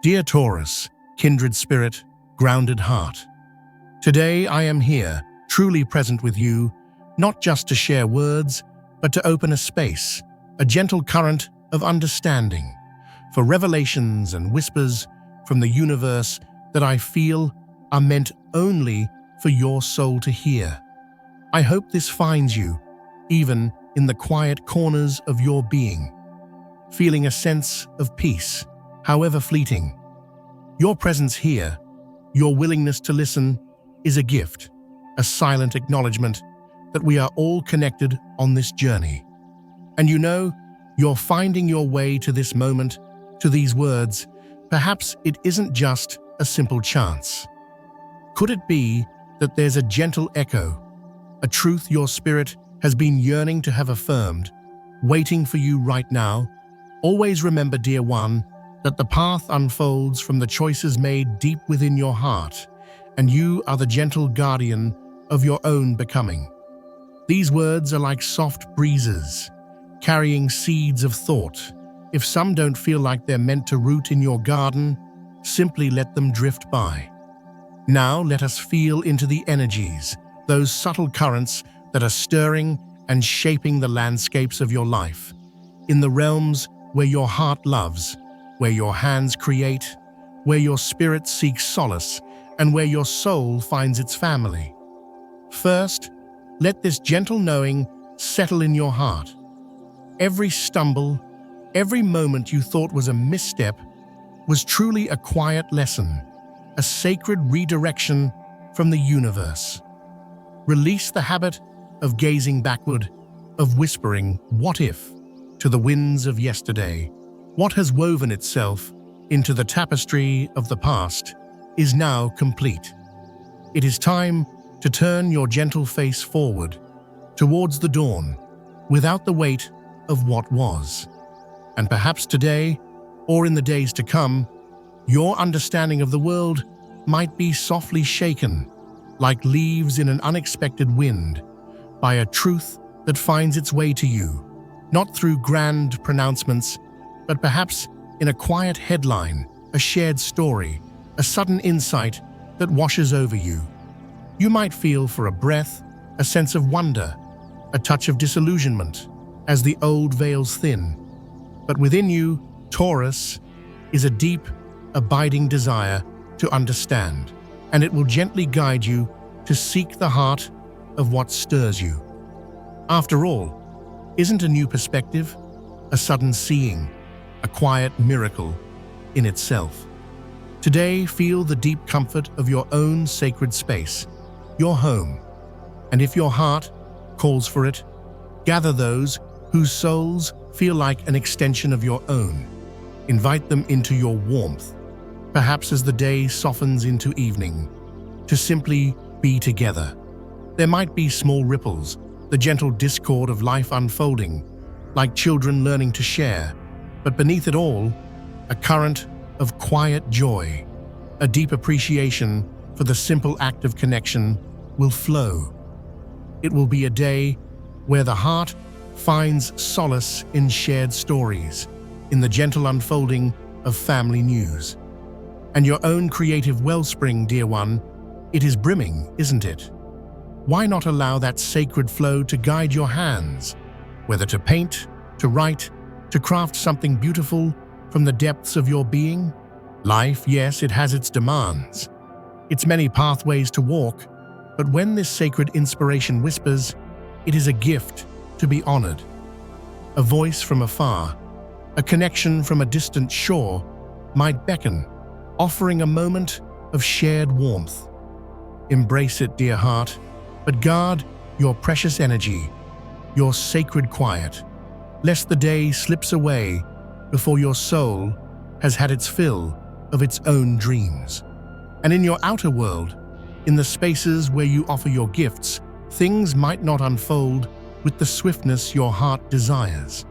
Dear Taurus, kindred spirit, grounded heart. Today I am here, truly present with you, not just to share words, but to open a space, a gentle current of understanding, for revelations and whispers from the universe that I feel are meant only for your soul to hear. I hope this finds you, even in the quiet corners of your being, feeling a sense of peace, however fleeting. Your presence here, your willingness to listen, is a gift, a silent acknowledgement that we are all connected on this journey. And you know, you're finding your way to this moment, to these words. Perhaps it isn't just a simple chance. Could it be that there's a gentle echo, a truth your spirit has been yearning to have affirmed, waiting for you right now? Always remember, dear one, that the path unfolds from the choices made deep within your heart, and you are the gentle guardian of your own becoming. These words are like soft breezes, carrying seeds of thought. If some don't feel like they're meant to root in your garden, simply let them drift by. Now let us feel into the energies, those subtle currents that are stirring and shaping the landscapes of your life, in the realms where your heart loves, where your hands create, where your spirit seeks solace, and where your soul finds its family. First, let this gentle knowing settle in your heart. Every stumble, every moment you thought was a misstep, was truly a quiet lesson, a sacred redirection from the universe. Release the habit of gazing backward, of whispering, "What if?" to the winds of yesterday. What has woven itself into the tapestry of the past is now complete. It is time to turn your gentle face forward, towards the dawn, without the weight of what was. And perhaps today, or in the days to come, your understanding of the world might be softly shaken, like leaves in an unexpected wind, by a truth that finds its way to you, not through grand pronouncements, but perhaps in a quiet headline, a shared story, a sudden insight that washes over you. You might feel for a breath, a sense of wonder, a touch of disillusionment, as the old veils thin. But within you, Taurus, is a deep, abiding desire to understand, and it will gently guide you to seek the heart of what stirs you. After all, isn't a new perspective, a sudden seeing, a quiet miracle in itself? Today, feel the deep comfort of your own sacred space, your home. And if your heart calls for it, gather those whose souls feel like an extension of your own. Invite them into your warmth, perhaps as the day softens into evening, to simply be together. There might be small ripples, the gentle discord of life unfolding, like children learning to share, but beneath it all, a current of quiet joy, a deep appreciation for the simple act of connection will flow. It will be a day where the heart finds solace in shared stories, in the gentle unfolding of family news. And your own creative wellspring, dear one, it is brimming, isn't it? Why not allow that sacred flow to guide your hands, whether to paint, to write, to craft something beautiful from the depths of your being? Life, yes, it has its demands, its many pathways to walk, but when this sacred inspiration whispers, it is a gift to be honored. A voice from afar, a connection from a distant shore might beckon, offering a moment of shared warmth. Embrace it, dear heart, but guard your precious energy, your sacred quiet, lest the day slips away before your soul has had its fill of its own dreams. And in your outer world, in the spaces where you offer your gifts, things might not unfold with the swiftness your heart desires.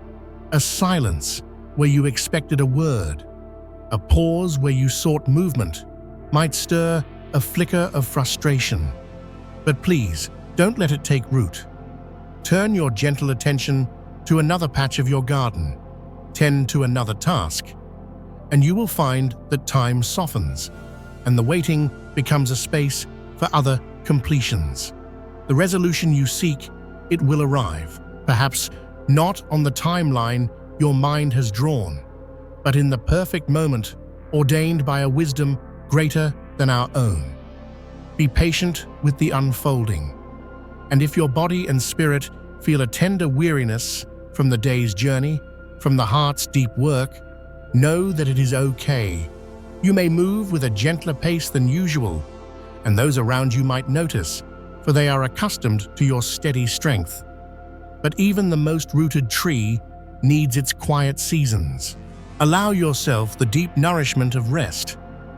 A silence where you expected a word, a pause where you sought movement, might stir a flicker of frustration. But please, don't let it take root. Turn your gentle attention to another patch of your garden, tend to another task, and you will find that time softens, and the waiting becomes a space for other completions. The resolution you seek, it will arrive, perhaps not on the timeline your mind has drawn, but in the perfect moment ordained by a wisdom greater than our own. Be patient with the unfolding, and if your body and spirit feel a tender weariness from the day's journey, from the heart's deep work, know that it is okay. You may move with a gentler pace than usual, and those around you might notice, for they are accustomed to your steady strength. But even the most rooted tree needs its quiet seasons. Allow yourself the deep nourishment of rest,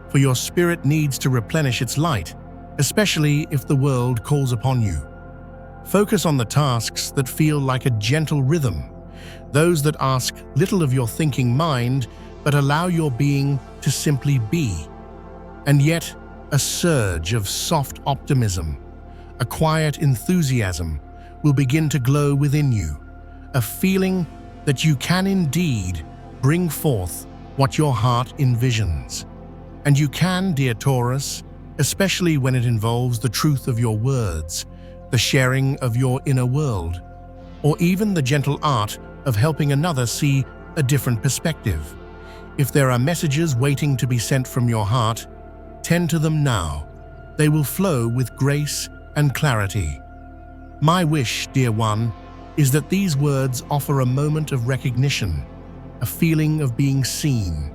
for your spirit needs to replenish its light, especially if the world calls upon you. Focus on the tasks that feel like a gentle rhythm, those that ask little of your thinking mind, but allow your being to simply be. And yet, a surge of soft optimism, a quiet enthusiasm will begin to glow within you, a feeling that you can indeed bring forth what your heart envisions. And you can, dear Taurus, especially when it involves the truth of your words, the sharing of your inner world, or even the gentle art of helping another see a different perspective. If there are messages waiting to be sent from your heart, tend to them now. They will flow with grace and clarity. My wish, dear one, is that these words offer a moment of recognition, a feeling of being seen,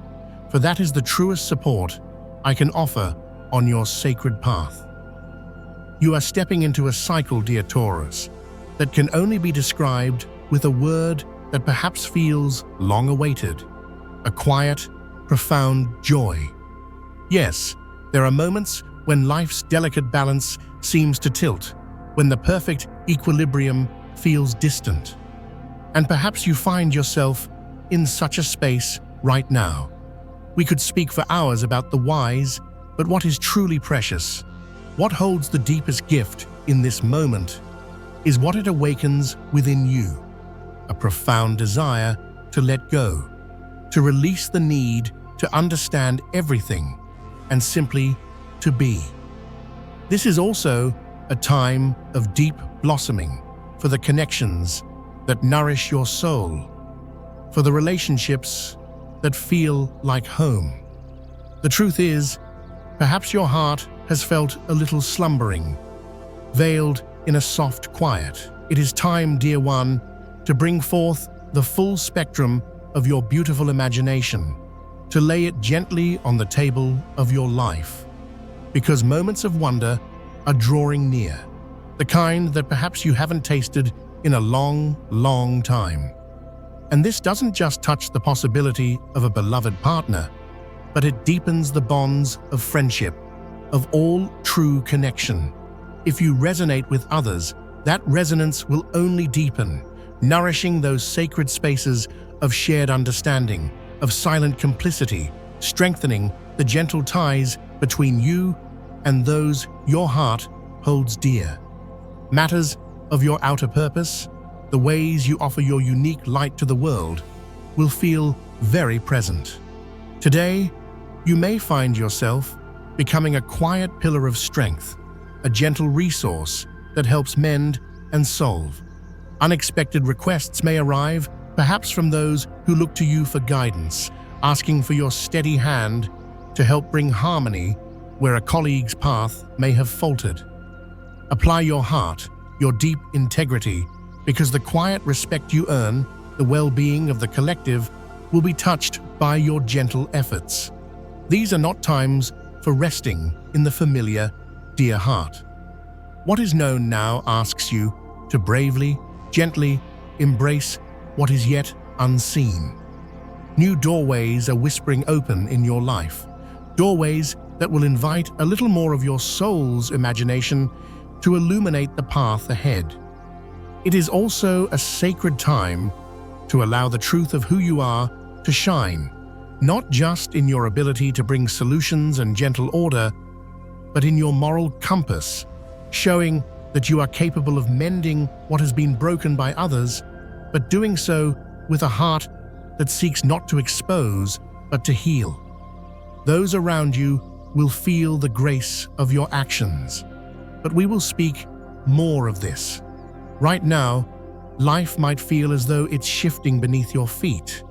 for that is the truest support I can offer on your sacred path. You are stepping into a cycle, dear Taurus, that can only be described with a word that perhaps feels long-awaited, a quiet, profound joy. Yes, there are moments when life's delicate balance seems to tilt, when the perfect equilibrium feels distant. And perhaps you find yourself in such a space right now. We could speak for hours about the whys, but what is truly precious, what holds the deepest gift in this moment, is what it awakens within you, a profound desire to let go, to release the need to understand everything, and simply to be. This is also a time of deep blossoming for the connections that nourish your soul, for the relationships that feel like home. The truth is, perhaps your heart has felt a little slumbering, veiled in a soft quiet. It is time, dear one, to bring forth the full spectrum of your beautiful imagination, to lay it gently on the table of your life, because moments of wonder are drawing near, the kind that perhaps you haven't tasted in a long, long time. And this doesn't just touch the possibility of a beloved partner, but it deepens the bonds of friendship, of all true connection. If you resonate with others, that resonance will only deepen, nourishing those sacred spaces of shared understanding, of silent complicity, strengthening the gentle ties between you and those your heart holds dear. Matters of your outer purpose, the ways you offer your unique light to the world, will feel very present. Today, you may find yourself becoming a quiet pillar of strength, a gentle resource that helps mend and solve. Unexpected requests may arrive, perhaps from those who look to you for guidance, asking for your steady hand to help bring harmony where a colleague's path may have faltered. Apply your heart, your deep integrity, because the quiet respect you earn, the well-being of the collective, will be touched by your gentle efforts. These are not times for resting in the familiar, dear heart. What is known now asks you to bravely, gently embrace what is yet unseen. New doorways are whispering open in your life, doorways that will invite a little more of your soul's imagination to illuminate the path ahead. It is also a sacred time to allow the truth of who you are to shine, not just in your ability to bring solutions and gentle order, but in your moral compass, showing that you are capable of mending what has been broken by others, but doing so with a heart that seeks not to expose, but to heal. Those around you will feel the grace of your actions. But we will speak more of this. Right now, life might feel as though it's shifting beneath your feet,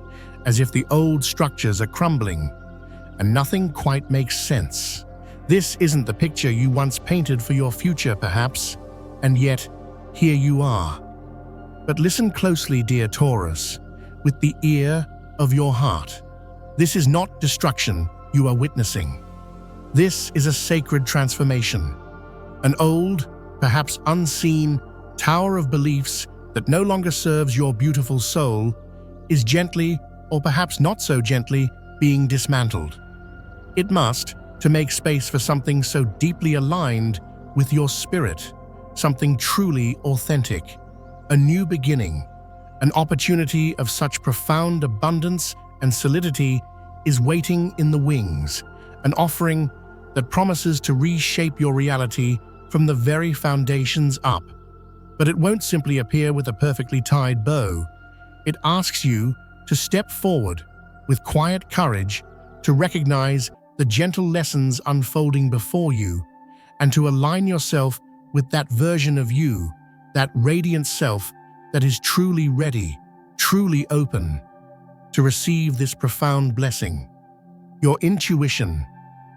as if the old structures are crumbling, and nothing quite makes sense. This isn't the picture you once painted for your future, perhaps, and yet, here you are. But listen closely, dear Taurus, with the ear of your heart. This is not destruction you are witnessing. This is a sacred transformation. An old, perhaps unseen, tower of beliefs that no longer serves your beautiful soul is gently, or perhaps not so gently, being dismantled. It must, to make space for something so deeply aligned with your spirit, something truly authentic, a new beginning. An opportunity of such profound abundance and solidity is waiting in the wings, an offering that promises to reshape your reality from the very foundations up. But it won't simply appear with a perfectly tied bow. It asks you to step forward with quiet courage, to recognize the gentle lessons unfolding before you, and to align yourself with that version of you, that radiant self that is truly ready, truly open to receive this profound blessing. Your intuition,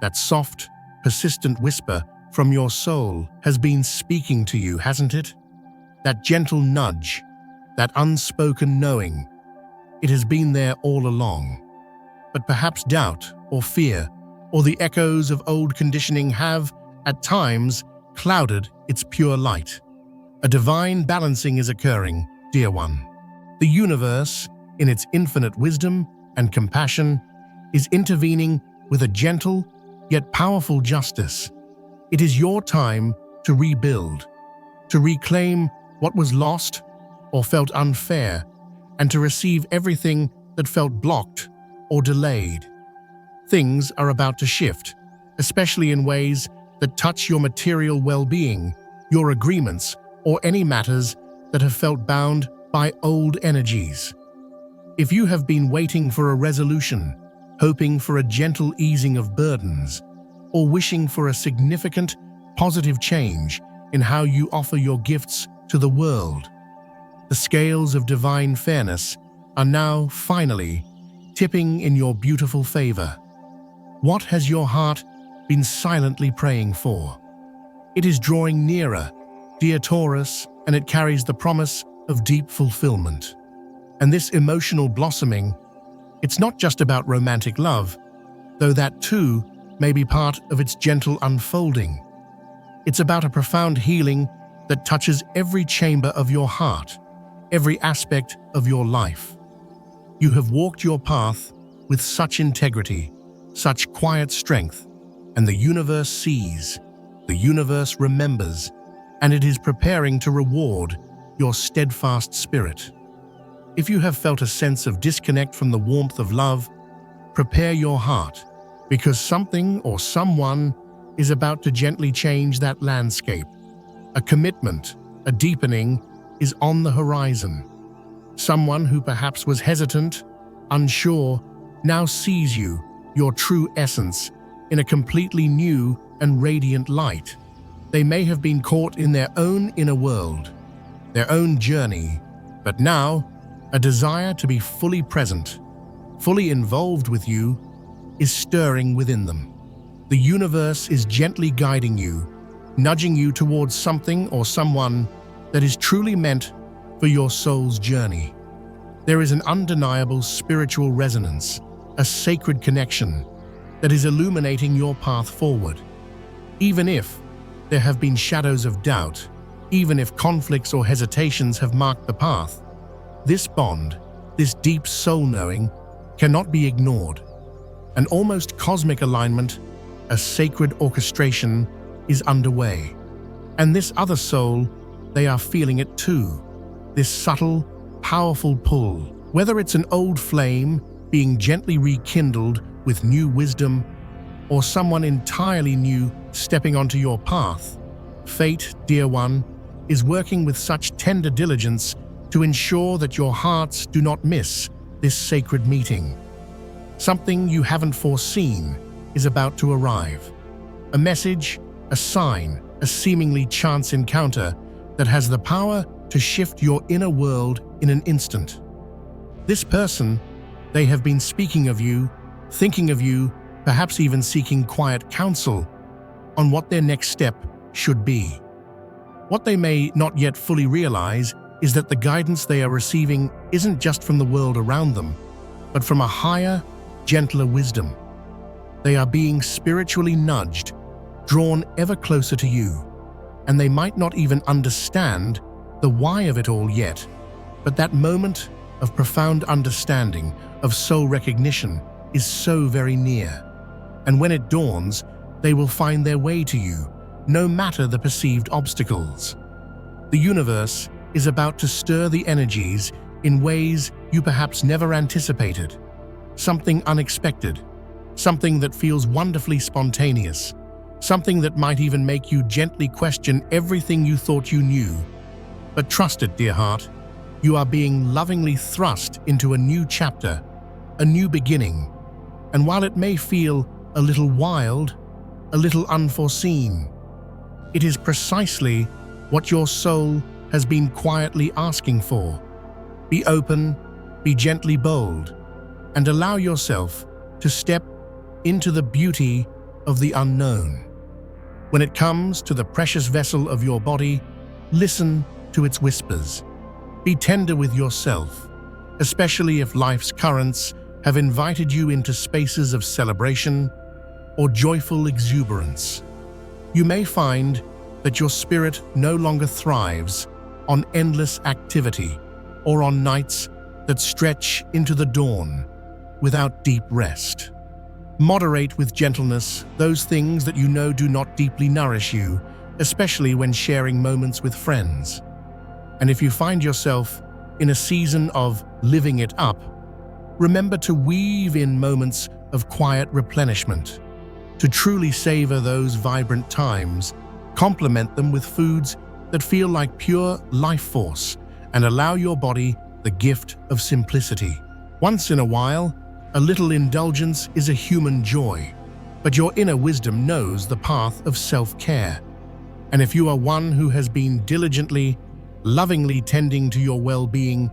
that soft, persistent whisper from your soul, has been speaking to you, hasn't it? That gentle nudge, that unspoken knowing, it has been there all along. But perhaps doubt or fear or the echoes of old conditioning have, at times, clouded its pure light. A divine balancing is occurring, dear one. The universe, in its infinite wisdom and compassion, is intervening with a gentle yet powerful justice. It is your time to rebuild, to reclaim what was lost or felt unfair, and to receive everything that felt blocked or delayed. Things are about to shift, especially in ways that touch your material well-being, your agreements, or any matters that have felt bound by old energies. If you have been waiting for a resolution, hoping for a gentle easing of burdens, or wishing for a significant, positive change in how you offer your gifts to the world, the scales of divine fairness are now, finally, tipping in your beautiful favor. What has your heart been silently praying for? It is drawing nearer, dear Taurus, and it carries the promise of deep fulfillment. And this emotional blossoming, it's not just about romantic love, though that too may be part of its gentle unfolding. It's about a profound healing that touches every chamber of your heart, every aspect of your life. You have walked your path with such integrity, such quiet strength, and the universe sees, the universe remembers, and it is preparing to reward your steadfast spirit. If you have felt a sense of disconnect from the warmth of love, prepare your heart, because something or someone is about to gently change that landscape. A commitment, a deepening, is on the horizon. Someone who perhaps was hesitant, unsure, now sees you, your true essence, in a completely new and radiant light. They may have been caught in their own inner world, their own journey, but now, a desire to be fully present, fully involved with you, is stirring within them. The universe is gently guiding you, nudging you towards something or someone that is truly meant for your soul's journey. There is an undeniable spiritual resonance, a sacred connection that is illuminating your path forward. Even if there have been shadows of doubt, even if conflicts or hesitations have marked the path, this bond, this deep soul knowing, cannot be ignored. An almost cosmic alignment, a sacred orchestration, is underway. And this other soul, they are feeling it too. This subtle, powerful pull, whether it's an old flame being gently rekindled with new wisdom, or someone entirely new stepping onto your path, fate, dear one, is working with such tender diligence to ensure that your hearts do not miss this sacred meeting. Something you haven't foreseen is about to arrive. A message, a sign, a seemingly chance encounter that has the power to shift your inner world in an instant. This person, they have been speaking of you, thinking of you, perhaps even seeking quiet counsel on what their next step should be. What they may not yet fully realize is that the guidance they are receiving isn't just from the world around them, but from a higher, gentler wisdom. They are being spiritually nudged, drawn ever closer to you, and they might not even understand the why of it all yet, but that moment of profound understanding, of soul recognition, is so very near. And when it dawns, they will find their way to you, no matter the perceived obstacles. The universe is about to stir the energies in ways you perhaps never anticipated. Something unexpected, something that feels wonderfully spontaneous, something that might even make you gently question everything you thought you knew. But trust it, dear heart, you are being lovingly thrust into a new chapter, a new beginning. And while it may feel a little wild, a little unforeseen, it is precisely what your soul has been quietly asking for. Be open, be gently bold, and allow yourself to step into the beauty of the unknown. When it comes to the precious vessel of your body, listen to its whispers. Be tender with yourself, especially if life's currents have invited you into spaces of celebration or joyful exuberance. You may find that your spirit no longer thrives on endless activity or on nights that stretch into the dawn without deep rest. Moderate with gentleness those things that you know do not deeply nourish you, especially when sharing moments with friends. And if you find yourself in a season of living it up, remember to weave in moments of quiet replenishment. To truly savor those vibrant times, complement them with foods that feel like pure life force and allow your body the gift of simplicity. Once in a while, a little indulgence is a human joy, but your inner wisdom knows the path of self-care. And if you are one who has been diligently, lovingly tending to your well-being,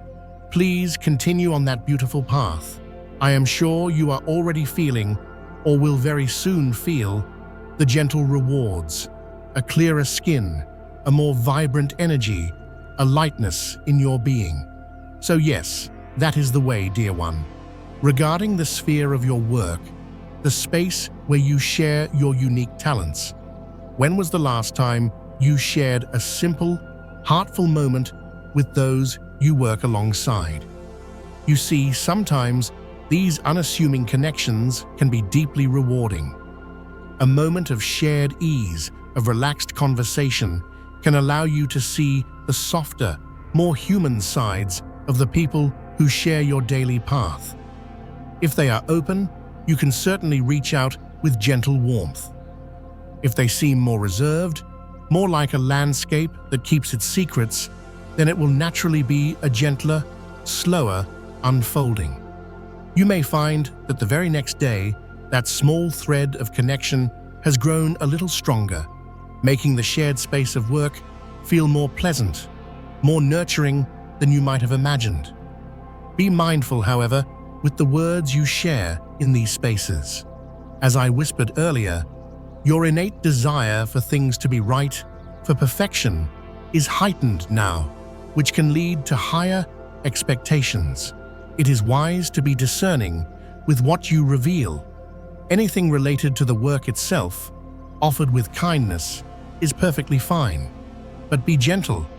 please continue on that beautiful path. I am sure you are already feeling, or will very soon feel, the gentle rewards, a clearer skin, a more vibrant energy, a lightness in your being. So yes, that is the way, dear one. Regarding the sphere of your work, the space where you share your unique talents, when was the last time you shared a simple, heartful moment with those you work alongside? You see, sometimes these unassuming connections can be deeply rewarding. A moment of shared ease, of relaxed conversation, can allow you to see the softer, more human sides of the people who share your daily path. If they are open, you can certainly reach out with gentle warmth. If they seem more reserved, more like a landscape that keeps its secrets, then it will naturally be a gentler, slower unfolding. You may find that the very next day, that small thread of connection has grown a little stronger, making the shared space of work feel more pleasant, more nurturing than you might have imagined. Be mindful, however, with the words you share in these spaces. As I whispered earlier, your innate desire for things to be right, for perfection, is heightened now, which can lead to higher expectations. It is wise to be discerning with what you reveal. Anything related to the work itself, offered with kindness, is perfectly fine. But be gentle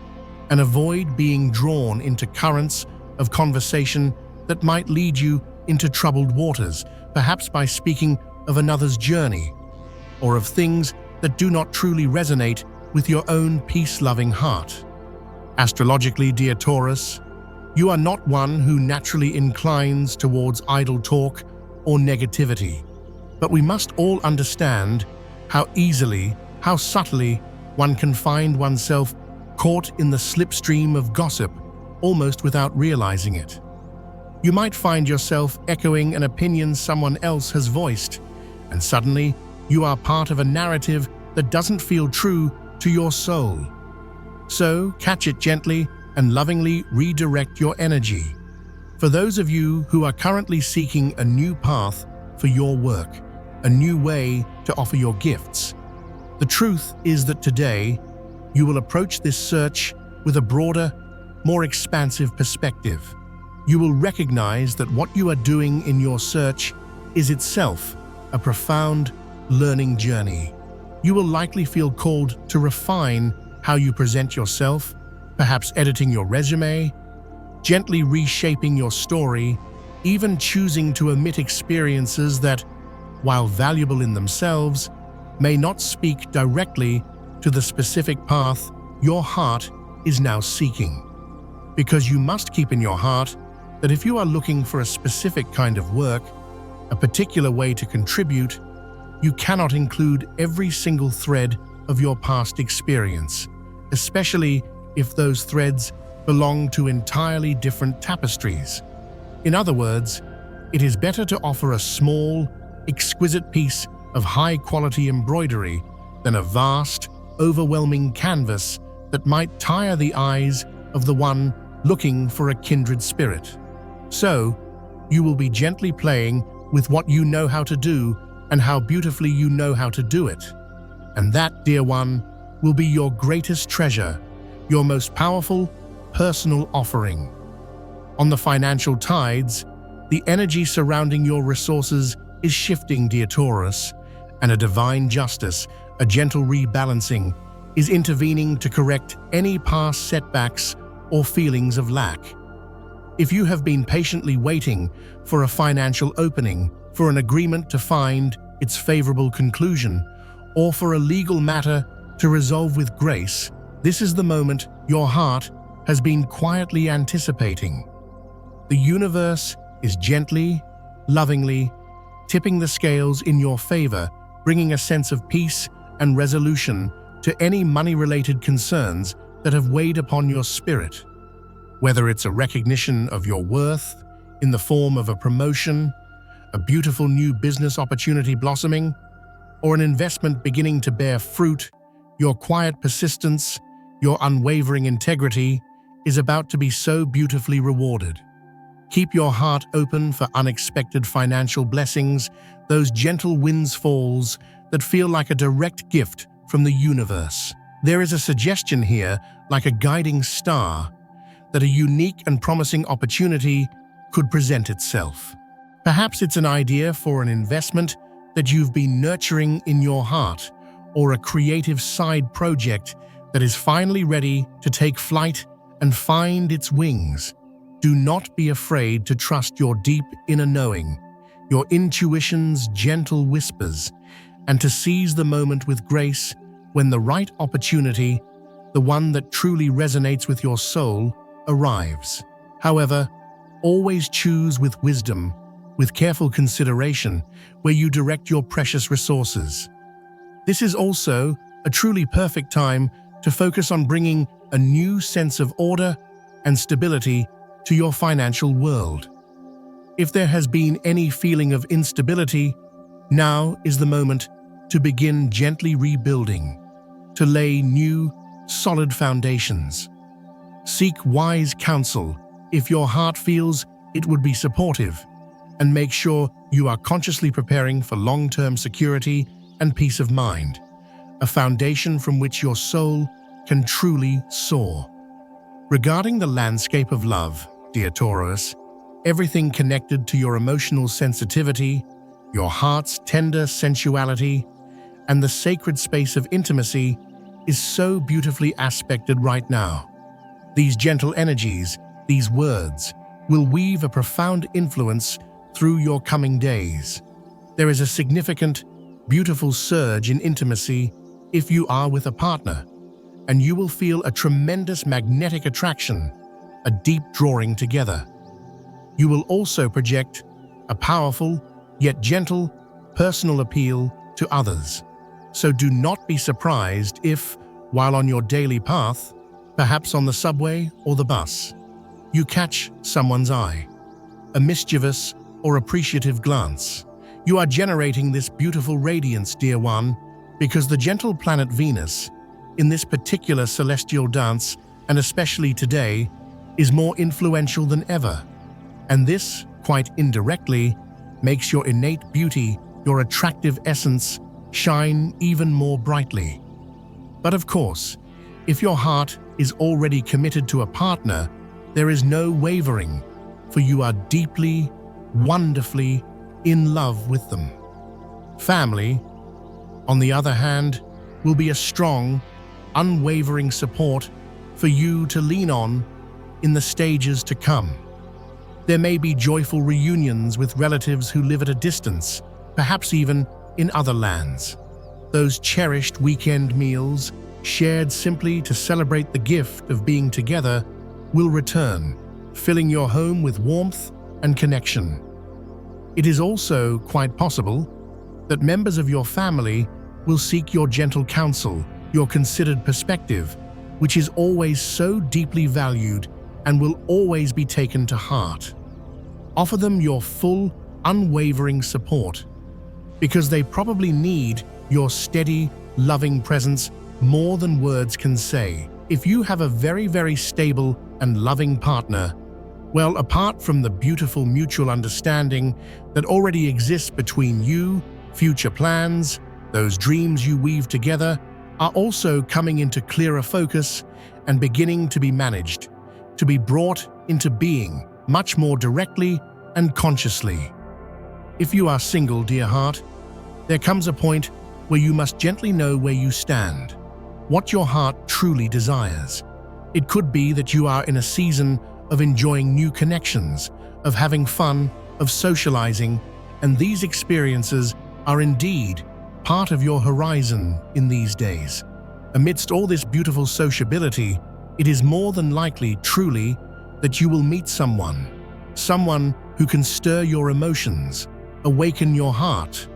and avoid being drawn into currents of conversation that might lead you into troubled waters, perhaps by speaking of another's journey or of things that do not truly resonate with your own peace-loving heart. Astrologically, dear Taurus, you are not one who naturally inclines towards idle talk or negativity, but we must all understand how easily, how subtly one can find oneself caught in the slipstream of gossip almost without realizing it. You might find yourself echoing an opinion someone else has voiced, and suddenly you are part of a narrative that doesn't feel true to your soul. So, catch it gently and lovingly redirect your energy. For those of you who are currently seeking a new path for your work, a new way to offer your gifts, the truth is that today you will approach this search with a broader, more expansive perspective. You will recognize that what you are doing in your search is itself a profound learning journey. You will likely feel called to refine how you present yourself, perhaps editing your resume, gently reshaping your story, even choosing to omit experiences that, while valuable in themselves, may not speak directly to the specific path your heart is now seeking. Because you must keep in your heart that if you are looking for a specific kind of work, a particular way to contribute, you cannot include every single thread of your past experience, especially if those threads belong to entirely different tapestries. In other words, it is better to offer a small, exquisite piece of high-quality embroidery than a vast, overwhelming canvas that might tire the eyes of the one looking for a kindred spirit. So, you will be gently playing with what you know how to do and how beautifully you know how to do it. And that, dear one, will be your greatest treasure, your most powerful, personal offering. On the financial tides, the energy surrounding your resources is shifting, dear Taurus, and a divine justice, a gentle rebalancing, is intervening to correct any past setbacks or feelings of lack. If you have been patiently waiting for a financial opening, for an agreement to find its favorable conclusion, or for a legal matter to resolve with grace, this is the moment your heart has been quietly anticipating. The universe is gently, lovingly, tipping the scales in your favor, bringing a sense of peace and resolution to any money-related concerns that have weighed upon your spirit. Whether it's a recognition of your worth in the form of a promotion, a beautiful new business opportunity blossoming, or an investment beginning to bear fruit, your quiet persistence, your unwavering integrity is about to be so beautifully rewarded. Keep your heart open for unexpected financial blessings, those gentle windfalls that feel like a direct gift from the universe. There is a suggestion here, like a guiding star, that a unique and promising opportunity could present itself. Perhaps it's an idea for an investment that you've been nurturing in your heart, or a creative side project that is finally ready to take flight and find its wings. Do not be afraid to trust your deep inner knowing, your intuition's gentle whispers, and to seize the moment with grace when the right opportunity, the one that truly resonates with your soul, arrives. However, always choose with wisdom, with careful consideration, where you direct your precious resources. This is also a truly perfect time to focus on bringing a new sense of order and stability to your financial world. If there has been any feeling of instability, now is the moment to begin gently rebuilding, to lay new, solid foundations. Seek wise counsel if your heart feels it would be supportive, and make sure you are consciously preparing for long-term security and peace of mind, a foundation from which your soul can truly soar. Regarding the landscape of love, dear Taurus, everything connected to your emotional sensitivity, your heart's tender sensuality, and the sacred space of intimacy is so beautifully aspected right now. These gentle energies, these words, will weave a profound influence through your coming days. There is a significant, beautiful surge in intimacy if you are with a partner, and you will feel a tremendous magnetic attraction, a deep drawing together. You will also project a powerful, yet gentle, personal appeal to others. So do not be surprised if, while on your daily path, perhaps on the subway or the bus, you catch someone's eye. a mischievous or appreciative glance. You are generating this beautiful radiance, dear one, because the gentle planet Venus, in this particular celestial dance, and especially today, is more influential than ever. And this, quite indirectly, makes your innate beauty, your attractive essence, shine even more brightly. But of course, if your heart is already committed to a partner, there is no wavering, for you are deeply, wonderfully in love with them. Family, on the other hand, will be a strong, unwavering support for you to lean on in the stages to come. There may be joyful reunions with relatives who live at a distance, perhaps even in other lands. Those cherished weekend meals, shared simply to celebrate the gift of being together, will return, filling your home with warmth and connection. It is also quite possible that members of your family will seek your gentle counsel, your considered perspective, which is always so deeply valued and will always be taken to heart. Offer them your full, unwavering support, because they probably need your steady, loving presence more than words can say. If you have a very, very stable and loving partner, well, apart from the beautiful mutual understanding that already exists between you, future plans, those dreams you weave together, are also coming into clearer focus and beginning to be managed, to be brought into being much more directly and consciously. If you are single, dear heart, there comes a point where you must gently know where you stand, what your heart truly desires. It could be that you are in a season of enjoying new connections, of having fun, of socializing, and these experiences are indeed part of your horizon in these days. Amidst all this beautiful sociability, it is more than likely, truly, that you will meet someone who can stir your emotions, awaken your heart,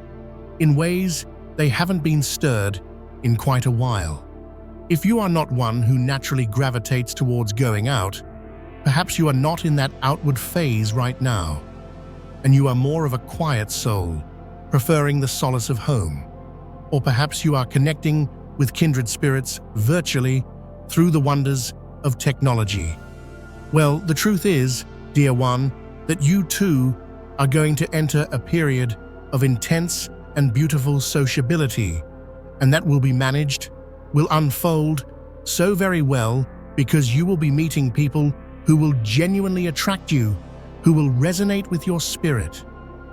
in ways they haven't been stirred in quite a while. If you are not one who naturally gravitates towards going out, perhaps you are not in that outward phase right now, and you are more of a quiet soul, preferring the solace of home. Or perhaps you are connecting with kindred spirits virtually through the wonders of technology. Well, the truth is, dear one, that you too are going to enter a period of intense and beautiful sociability, and that will be managed, will unfold so very well because you will be meeting people who will genuinely attract you, who will resonate with your spirit.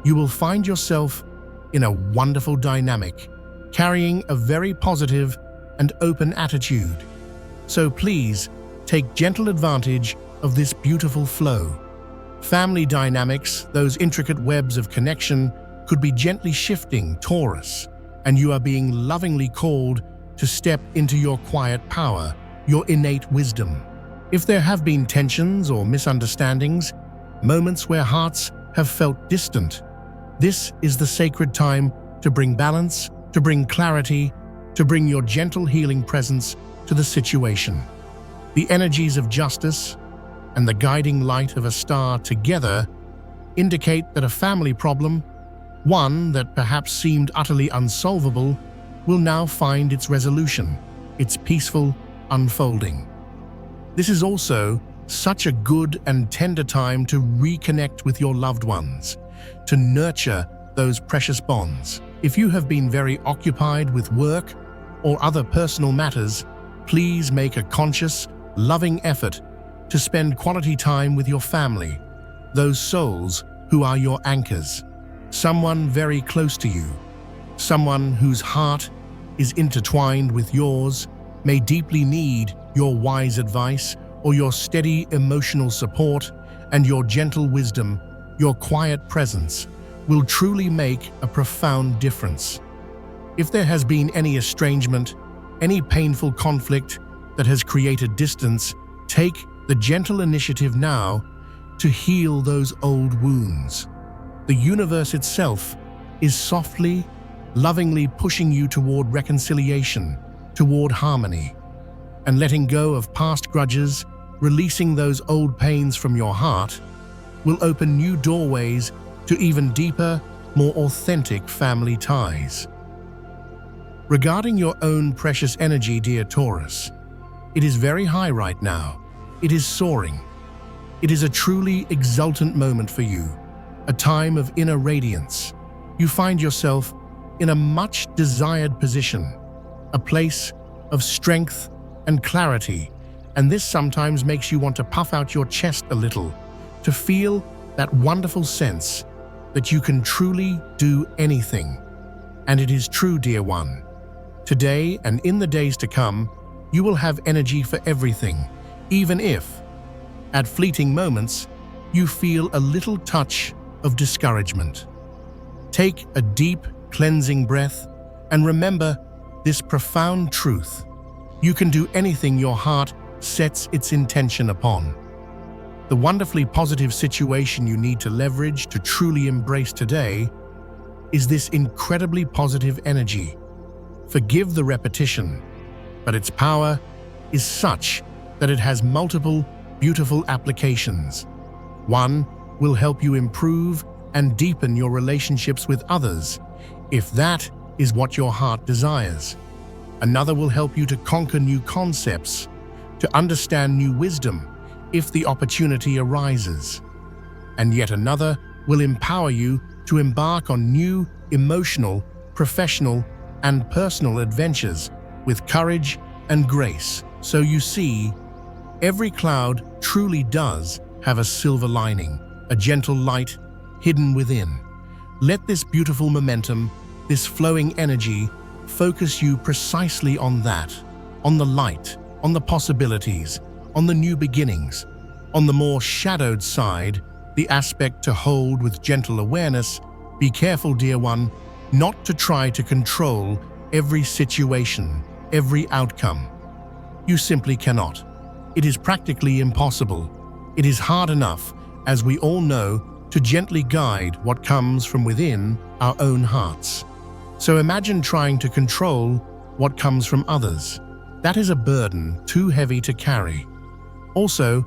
You will find yourself in a wonderful dynamic, carrying a very positive and open attitude. So please, take gentle advantage of this beautiful flow. Family dynamics, those intricate webs of connection, could be gently shifting, Taurus, and you are being lovingly called to step into your quiet power, your innate wisdom. If there have been tensions or misunderstandings, moments where hearts have felt distant, this is the sacred time to bring balance, to bring clarity, to bring your gentle healing presence to the situation. The energies of justice and the guiding light of a star together indicate that a family problem, one that perhaps seemed utterly unsolvable, will now find its resolution, its peaceful unfolding. This is also such a good and tender time to reconnect with your loved ones, to nurture those precious bonds. If you have been very occupied with work or other personal matters, please make a conscious, loving effort to spend quality time with your family, those souls who are your anchors. Someone very close to you, someone whose heart is intertwined with yours, may deeply need your wise advice or your steady emotional support, and your gentle wisdom, your quiet presence, will truly make a profound difference. If there has been any estrangement, any painful conflict that has created distance, take the gentle initiative now to heal those old wounds. The universe itself is softly, lovingly pushing you toward reconciliation, toward harmony, and letting go of past grudges, releasing those old pains from your heart, will open new doorways to even deeper, more authentic family ties. Regarding your own precious energy, dear Taurus, it is very high right now. It is soaring. It is a truly exultant moment for you, a time of inner radiance. You find yourself in a much-desired position, a place of strength and clarity, and this sometimes makes you want to puff out your chest a little, to feel that wonderful sense that you can truly do anything. And it is true, dear one. Today and in the days to come, you will have energy for everything, even if, at fleeting moments, you feel a little touch of discouragement. Take a deep, cleansing breath and remember this profound truth. You can do anything your heart sets its intention upon. The wonderfully positive situation you need to leverage to truly embrace today is this incredibly positive energy. Forgive the repetition, but its power is such that it has multiple beautiful applications. One will help you improve and deepen your relationships with others, if that is what your heart desires. Another will help you to conquer new concepts, to understand new wisdom, if the opportunity arises. And yet another will empower you to embark on new emotional, professional, and personal adventures with courage and grace. So you see, every cloud truly does have a silver lining, a gentle light hidden within. Let this beautiful momentum, this flowing energy, focus you precisely on that, on the light, on the possibilities, on the new beginnings. On the more shadowed side, the aspect to hold with gentle awareness. Be careful, dear one, not to try to control every situation, every outcome. You simply cannot. It is practically impossible. It is hard enough, as we all know, to gently guide what comes from within our own hearts. So imagine trying to control what comes from others. That is a burden too heavy to carry. Also,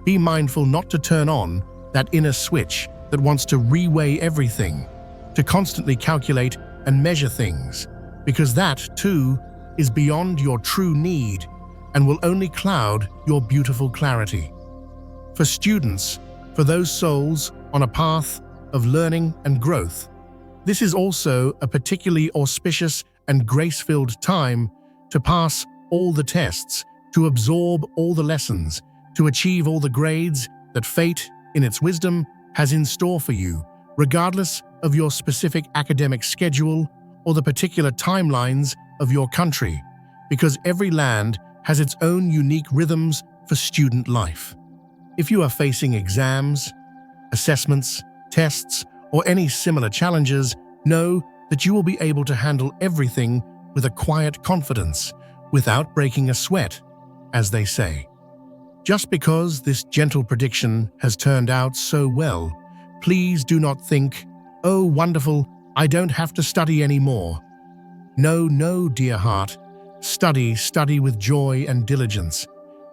be mindful not to turn on that inner switch that wants to reweigh everything, to constantly calculate and measure things, because that, too, is beyond your true need and will only cloud your beautiful clarity. For students, for those souls on a path of learning and growth, this is also a particularly auspicious and grace-filled time to pass all the tests, to absorb all the lessons, to achieve all the grades that fate, in its wisdom, has in store for you, regardless of your specific academic schedule or the particular timelines of your country, because every land has its own unique rhythms for student life. If you are facing exams, assessments, tests, or any similar challenges, know that you will be able to handle everything with a quiet confidence, without breaking a sweat, as they say. Just because this gentle prediction has turned out so well, please do not think, "Oh, wonderful, I don't have to study anymore." No, no, dear heart. Study with joy and diligence,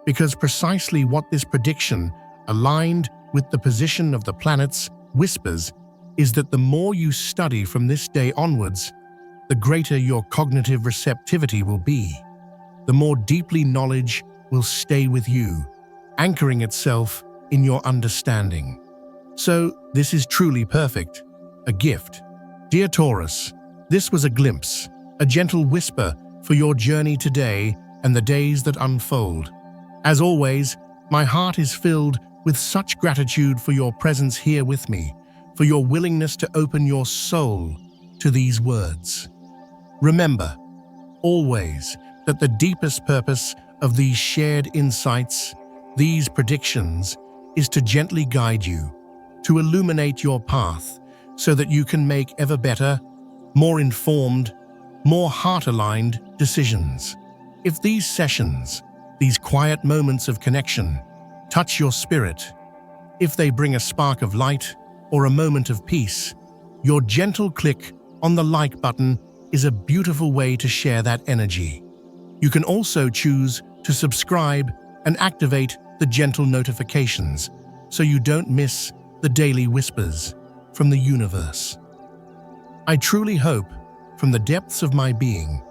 because precisely what this prediction, aligned with the position of the planets, whispers is that the more you study from this day onwards, the greater your cognitive receptivity will be. The more deeply knowledge will stay with you, anchoring itself in your understanding. So, this is truly perfect, a gift. Dear Taurus, this was a glimpse, a gentle whisper for your journey today and the days that unfold. As always, my heart is filled with such gratitude for your presence here with me, for your willingness to open your soul to these words. Remember, always, that the deepest purpose of these shared insights, these predictions, is to gently guide you, to illuminate your path, so that you can make ever better, more informed, more heart-aligned decisions. If these sessions, these quiet moments of connection, touch your spirit, if they bring a spark of light or a moment of peace, your gentle click on the like button is a beautiful way to share that energy. You can also choose to subscribe and activate the gentle notifications so you don't miss the daily whispers from the universe. I truly hope, from the depths of my being,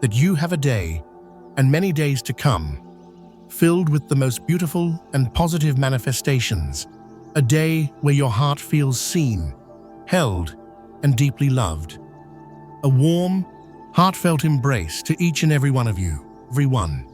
that you have a day, and many days to come, filled with the most beautiful and positive manifestations, a day where your heart feels seen, held, and deeply loved. A warm, heartfelt embrace to each and every one of you, everyone.